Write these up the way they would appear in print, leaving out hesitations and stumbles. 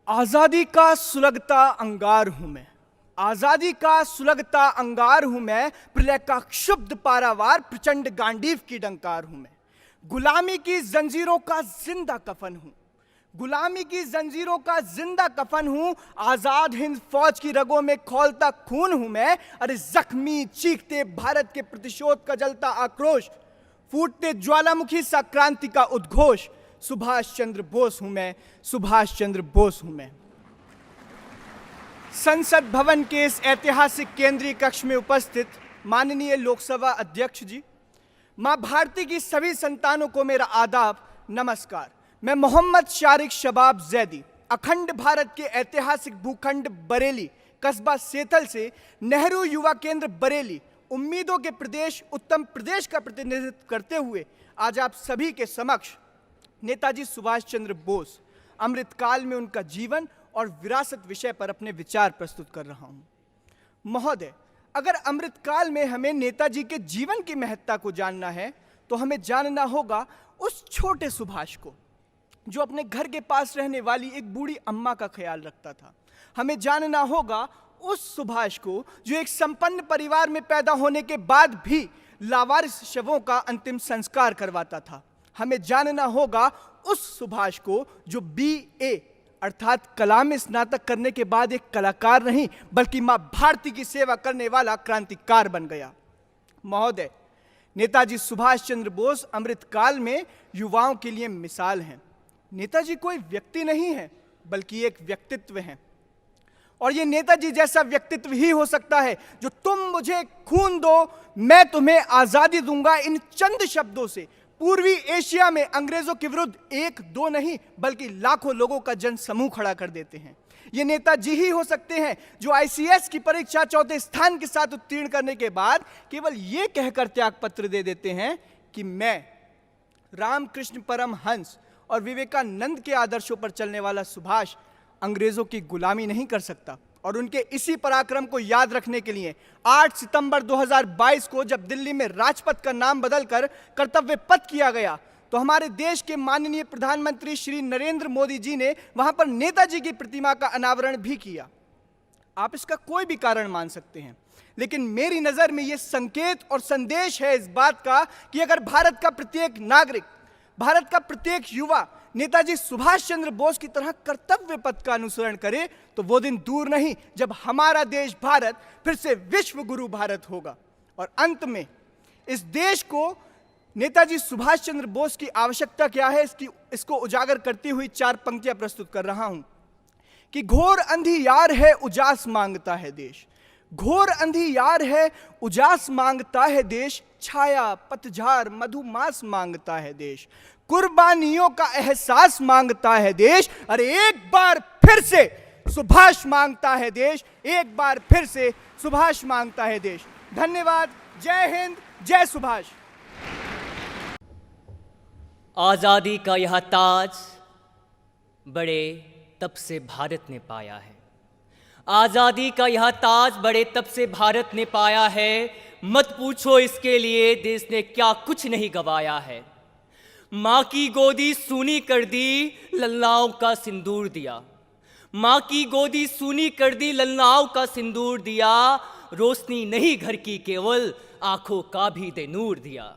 आज़ादी का सुलगता अंगार हूँ मैं, आज़ादी का सुलगता अंगार हूँ मैं, प्रलय का क्षुब्ध पारावार, प्रचंड गांडीव की डंकार हूँ मैं। गुलामी की जंजीरों का जिंदा कफन हूँ, गुलामी की जंजीरों का जिंदा कफन हूँ। आज़ाद हिंद फौज की रगों में खौलता खून हूँ मैं। अरे जख्मी चीखते भारत के प्रतिशोध का जलता आक्रोश, फूटते ज्वालामुखी सा क्रांति का उद्घोष। सुभाष चंद्र बोस हूं मैं, सुभाष चंद्र बोस हूं मैं। संसद भवन के इस ऐतिहासिक केंद्रीय कक्ष में उपस्थित माननीय लोकसभा अध्यक्ष जी, मां भारती की सभी संतानों को मेरा आदाब, नमस्कार। मैं मोहम्मद शारिक शबाब जैदी, अखंड भारत के ऐतिहासिक भूखंड बरेली, कस्बा सेथल से नेहरू युवा केंद्र बरेली, उम्मीदों के प्रदेश उत्तम प्रदेश का प्रतिनिधित्व करते हुए आज आप सभी के समक्ष नेताजी सुभाष चंद्र बोस, अमृतकाल में उनका जीवन और विरासत विषय पर अपने विचार प्रस्तुत कर रहा हूं। महोदय, अगर अमृतकाल में हमें नेताजी के जीवन की महत्ता को जानना है तो हमें जानना होगा उस छोटे सुभाष को जो अपने घर के पास रहने वाली एक बूढ़ी अम्मा का ख्याल रखता था। हमें जानना होगा उस सुभाष को जो एक संपन्न परिवार में पैदा होने के बाद भी लावारिस शवों का अंतिम संस्कार करवाता था। हमें जानना होगा उस सुभाष को जो BA अर्थात कला में स्नातक करने के बाद एक कलाकार नहीं बल्कि मां भारती की सेवा करने वाला क्रांतिकार बन गया। महोदय, नेताजी सुभाष चंद्र बोस अमृतकाल में युवाओं के लिए मिसाल हैं। नेताजी कोई व्यक्ति नहीं है बल्कि एक व्यक्तित्व है, और ये नेताजी जैसा व्यक्तित्व ही हो सकता है जो तुम मुझे खून दो मैं तुम्हें आजादी दूंगा, इन चंद शब्दों से पूर्वी एशिया में अंग्रेजों के विरुद्ध एक दो नहीं बल्कि लाखों लोगों का जन समूह खड़ा कर देते हैं। ये नेताजी ही हो सकते हैं जो ICS की परीक्षा चौथे स्थान के साथ उत्तीर्ण करने के बाद केवल ये कहकर त्यागपत्र दे देते हैं कि मैं रामकृष्ण परमहंस और विवेकानंद के आदर्शों पर चलने वाला सुभाष अंग्रेजों की गुलामी नहीं कर सकता। और उनके इसी पराक्रम को याद रखने के लिए 8 सितंबर 2022 को जब दिल्ली में राजपथ का नाम बदलकर कर्तव्य पथ किया गया तो हमारे देश के माननीय प्रधानमंत्री श्री नरेंद्र मोदी जी ने वहां पर नेताजी की प्रतिमा का अनावरण भी किया। आप इसका कोई भी कारण मान सकते हैं, लेकिन मेरी नजर में यह संकेत और संदेश है इस बात का कि अगर भारत का प्रत्येक नागरिक, भारत का प्रत्येक युवा नेताजी सुभाष चंद्र बोस की तरह कर्तव्य पथ का अनुसरण करे तो वो दिन दूर नहीं जब हमारा देश भारत फिर से विश्व गुरु भारत होगा। और अंत में इस देश को नेताजी सुभाष चंद्र बोस की आवश्यकता क्या है इसको उजागर करती हुई 4 पंक्तियां प्रस्तुत कर रहा हूं कि घोर अंधियार है उजास मांगता है देश, घोर अंधियार है उजास मांगता है देश, छाया पतझार मधुमास मांगता है देश, कुर्बानियों का एहसास मांगता है देश। अरे एक बार फिर से सुभाष मांगता है देश, एक बार फिर से सुभाष मांगता है देश। धन्यवाद। जय हिंद, जय सुभाष। आजादी का यह ताज बड़े तब से भारत ने पाया है, आजादी का यह ताज बड़े तब से भारत ने पाया है। मत पूछो इसके लिए देश ने क्या कुछ नहीं गवाया है। माँ की गोदी सूनी कर दी, लल्लाओं का सिंदूर दिया, माँ की गोदी सूनी कर दी, लल्लाओं का सिंदूर दिया। रोशनी नहीं घर की केवल आंखों का भी दे नूर दिया।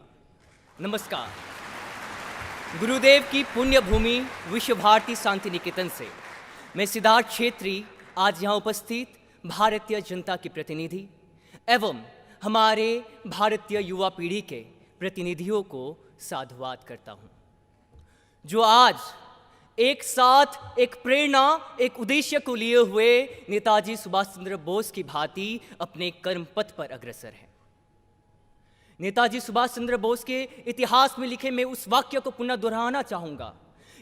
नमस्कार। गुरुदेव की पुण्य भूमि विश्व भारती शांति निकेतन से मैं सिद्धार्थ छेत्री आज यहाँ उपस्थित भारतीय जनता की प्रतिनिधि एवं हमारे भारतीय युवा पीढ़ी के प्रतिनिधियों को साधुवाद करता हूँ, जो आज एक साथ एक प्रेरणा, एक उद्देश्य को लिए हुए नेताजी सुभाष चंद्र बोस की भांति अपने कर्म पथ पर अग्रसर है। नेताजी सुभाष चंद्र बोस के इतिहास में लिखे मैं उस वाक्य को पुनः दोहराना चाहूँगा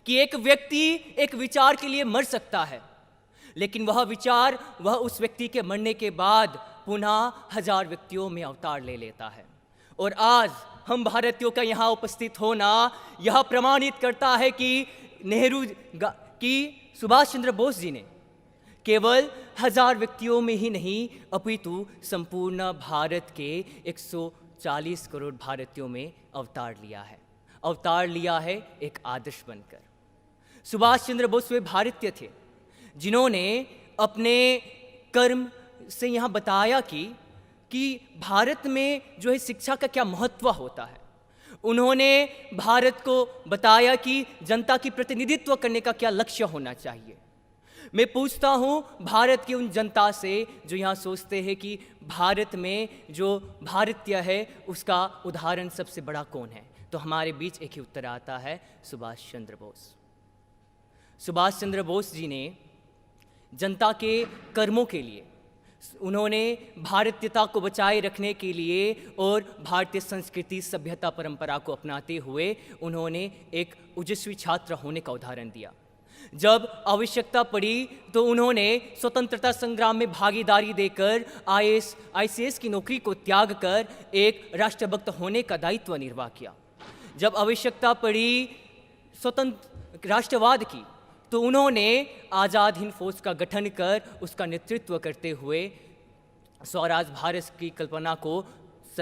कि एक व्यक्ति एक विचार के लिए मर सकता है, लेकिन वह विचार वह उस व्यक्ति के मरने के बाद पुनः 1000 व्यक्तियों में अवतार ले लेता है। और आज हम भारतीयों का यहाँ उपस्थित होना यह प्रमाणित करता है कि सुभाष चंद्र बोस जी ने केवल 1000 व्यक्तियों में ही नहीं अपितु संपूर्ण भारत के 140 करोड़ भारतीयों में अवतार लिया है। अवतार लिया है एक आदर्श बनकर। सुभाष चंद्र बोस वे भारतीय थे जिन्होंने अपने कर्म से यहाँ बताया कि भारत में जो है शिक्षा का क्या महत्व होता है। उन्होंने भारत को बताया कि जनता की प्रतिनिधित्व करने का क्या लक्ष्य होना चाहिए। मैं पूछता हूँ भारत की उन जनता से जो यहाँ सोचते हैं कि भारत में जो भारतीय है उसका उदाहरण सबसे बड़ा कौन है, तो हमारे बीच एक ही उत्तर आता है, सुभाष चंद्र बोस। सुभाष चंद्र बोस जी ने जनता के कर्मों के लिए, उन्होंने भारतीयता को बचाए रखने के लिए और भारतीय संस्कृति सभ्यता परंपरा को अपनाते हुए उन्होंने एक ओजस्वी छात्र होने का उदाहरण दिया। जब आवश्यकता पड़ी तो उन्होंने स्वतंत्रता संग्राम में भागीदारी देकर IAS की नौकरी को त्याग कर एक राष्ट्रभक्त होने का दायित्व निर्वाह किया। जब आवश्यकता पड़ी स्वतंत्र राष्ट्रवाद की तो उन्होंने आज़ाद हिंद फौज का गठन कर उसका नेतृत्व करते हुए स्वराज भारत की कल्पना को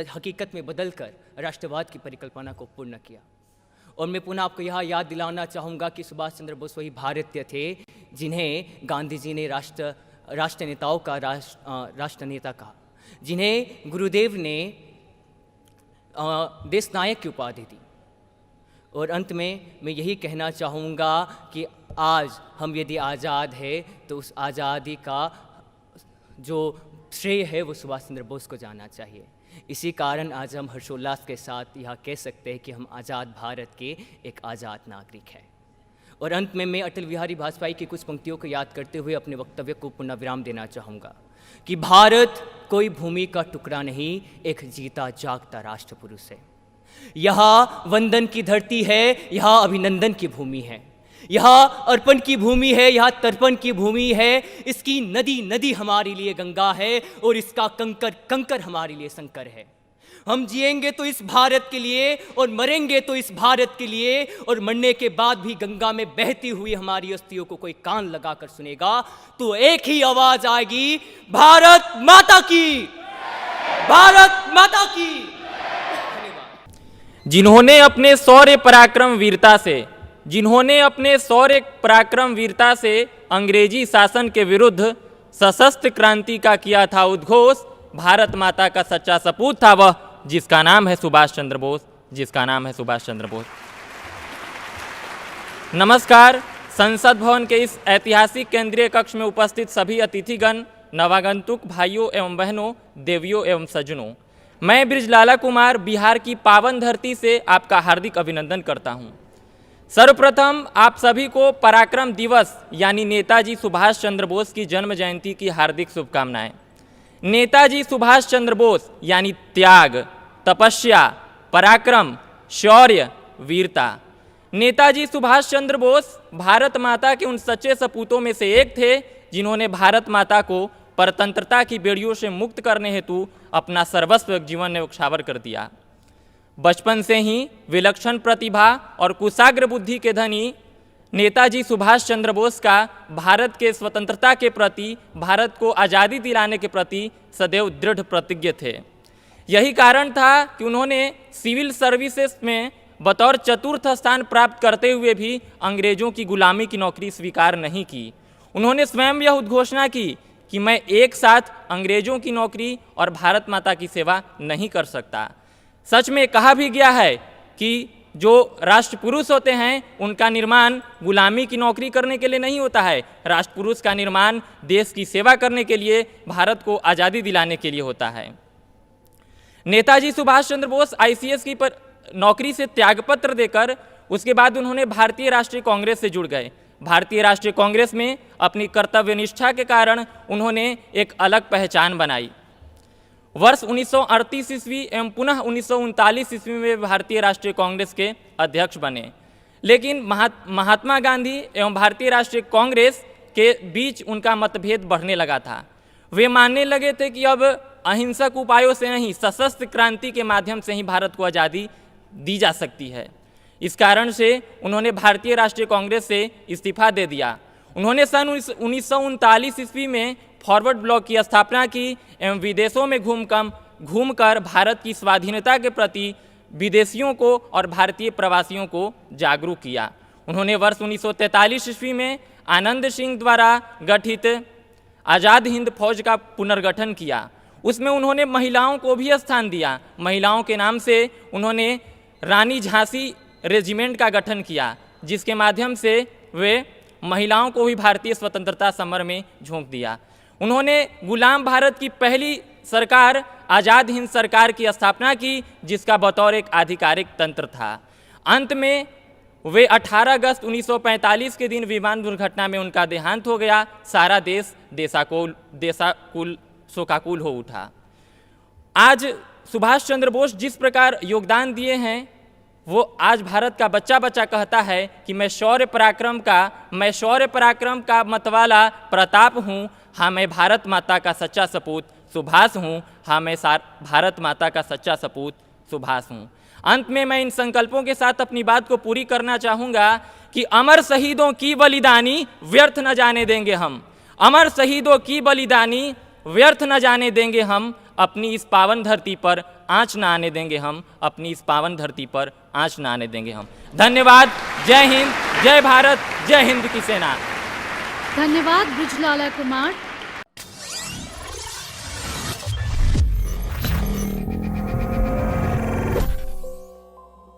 हकीकत में बदलकर राष्ट्रवाद की परिकल्पना को पूर्ण किया। और मैं पुनः आपको यह याद दिलाना चाहूँगा कि सुभाष चंद्र बोस वही भारतीय थे जिन्हें गांधी जी ने राष्ट्र नेताओं का राष्ट्र नेता कहा, जिन्हें गुरुदेव ने देश नायक की उपाधि दी। और अंत में मैं यही कहना चाहूँगा कि आज हम यदि आज़ाद है तो उस आज़ादी का जो श्रेय है वो सुभाष चंद्र बोस को जाना चाहिए। इसी कारण आज हम हर्षोल्लास के साथ यह कह सकते हैं कि हम आज़ाद भारत के एक आज़ाद नागरिक हैं। और अंत में मैं अटल बिहारी वाजपेयी की कुछ पंक्तियों को याद करते हुए अपने वक्तव्य को पुनः विराम देना चाहूँगा कि भारत कोई भूमि का टुकड़ा नहीं, एक जीता जागता राष्ट्र पुरुष है। यहाँ वंदन की धरती है, यहाँ अभिनंदन की भूमि है, यहाँ अर्पण की भूमि है, यहाँ तर्पण की भूमि है। इसकी नदी नदी हमारे लिए गंगा है और इसका कंकर कंकर हमारे लिए शंकर है। हम जिएंगे तो इस भारत के लिए और मरेंगे तो इस भारत के लिए, और मरने के बाद भी गंगा में बहती हुई हमारी अस्थियों को कोई कान लगाकर सुनेगा तो एक ही आवाज आएगी, भारत माता की, भारत माता की। जिन्होंने अपने शौर्य पराक्रम वीरता से अंग्रेजी शासन के विरुद्ध सशस्त्र क्रांति का किया था उद्घोष, भारत माता का सच्चा सपूत था वह, जिसका नाम है सुभाष चंद्र बोस। नमस्कार। संसद भवन के इस ऐतिहासिक केंद्रीय कक्ष में उपस्थित सभी अतिथिगण, नवागंतुक भाइयों एवं बहनों, देवियों एवं सज्जनों, मैं बृजलाला कुमार बिहार की पावन धरती से आपका हार्दिक अभिनंदन करता हूं। सर्वप्रथम आप सभी को पराक्रम दिवस यानी नेताजी सुभाष चंद्र बोस की जन्म जयंती की हार्दिक शुभकामनाएं। नेताजी सुभाष चंद्र बोस यानी त्याग, तपस्या, पराक्रम, शौर्य, वीरता। नेताजी सुभाष चंद्र बोस भारत माता के उन सच्चे सपूतों में से एक थे जिन्होंने भारत माता को परतंत्रता की बेड़ियों से मुक्त करने हेतु अपना सर्वस्व जीवन न्यौछावर कर दिया। बचपन से ही विलक्षण प्रतिभा और कुशाग्र बुद्धि के धनी नेताजी सुभाष चंद्र बोस का भारत के स्वतंत्रता के प्रति, भारत को आज़ादी दिलाने के प्रति सदैव दृढ़ प्रतिज्ञ थे। यही कारण था कि उन्होंने सिविल सर्विसेज में बतौर चतुर्थ स्थान प्राप्त करते हुए भी अंग्रेजों की गुलामी की नौकरी स्वीकार नहीं की। उन्होंने स्वयं यह उद्घोषणा की कि मैं एक साथ अंग्रेजों की नौकरी और भारत माता की सेवा नहीं कर सकता। सच में कहा भी गया है कि जो राष्ट्र पुरुष होते हैं उनका निर्माण गुलामी की नौकरी करने के लिए नहीं होता है, राष्ट्र पुरुष का निर्माण देश की सेवा करने के लिए, भारत को आज़ादी दिलाने के लिए होता है। नेताजी सुभाष चंद्र बोस ICS की नौकरी से त्यागपत्र देकर उसके बाद उन्होंने भारतीय राष्ट्रीय कांग्रेस से जुड़ गए। भारतीय राष्ट्रीय कांग्रेस में अपनी कर्तव्यनिष्ठा के कारण उन्होंने एक अलग पहचान बनाई। वर्ष 1938 ईस्वी एवं पुनः 1939 ईस्वी में भारतीय राष्ट्रीय कांग्रेस के अध्यक्ष बने। लेकिन महात्मा गांधी एवं भारतीय राष्ट्रीय कांग्रेस के बीच उनका मतभेद बढ़ने लगा था। वे मानने लगे थे कि अब अहिंसक उपायों से नहीं, सशस्त्र क्रांति के माध्यम से ही भारत को आज़ादी दी जा सकती है। इस कारण से उन्होंने भारतीय राष्ट्रीय कांग्रेस से इस्तीफा दे दिया। उन्होंने सन 1939 ईस्वी में फॉरवर्ड ब्लॉक की स्थापना की एवं विदेशों में घूमकर भारत की स्वाधीनता के प्रति विदेशियों को और भारतीय प्रवासियों को जागरूक किया। उन्होंने वर्ष 1943 ईस्वी में आनंद सिंह द्वारा गठित आज़ाद हिंद फौज का पुनर्गठन किया। उसमें उन्होंने महिलाओं को भी स्थान दिया। महिलाओं के नाम से उन्होंने रानी झांसी रेजिमेंट का गठन किया, जिसके माध्यम से वे महिलाओं को भी भारतीय स्वतंत्रता समर में झोंक दिया। उन्होंने गुलाम भारत की पहली सरकार आज़ाद हिंद सरकार की स्थापना की, जिसका बतौर एक आधिकारिक तंत्र था। अंत में वे 18 अगस्त 1945 के दिन विमान दुर्घटना में उनका देहांत हो गया। सारा देश देशाकुल शोकाकुल हो उठा। आज सुभाष चंद्र बोस जिस प्रकार योगदान दिए हैं, वो आज भारत का बच्चा बच्चा कहता है कि मैं शौर्य पराक्रम का मतवाला प्रताप हूँ, हाँ मैं भारत माता का सच्चा सपूत सुभाष हूँ, हाँ मैं भारत माता का सच्चा सपूत सुभाष हूँ। अंत में मैं इन संकल्पों के साथ अपनी बात को पूरी करना चाहूँगा कि अमर शहीदों की बलिदानी व्यर्थ न जाने देंगे हम, अमर शहीदों की बलिदानी व्यर्थ न जाने देंगे हम, अपनी इस पावन धरती पर आँच न आने देंगे हम, अपनी इस पावन धरती पर आँच न आने देंगे हम। धन्यवाद। जय हिंद, जय भारत, जय हिंद की सेना। धन्यवाद ब्रिजलाला कुमार।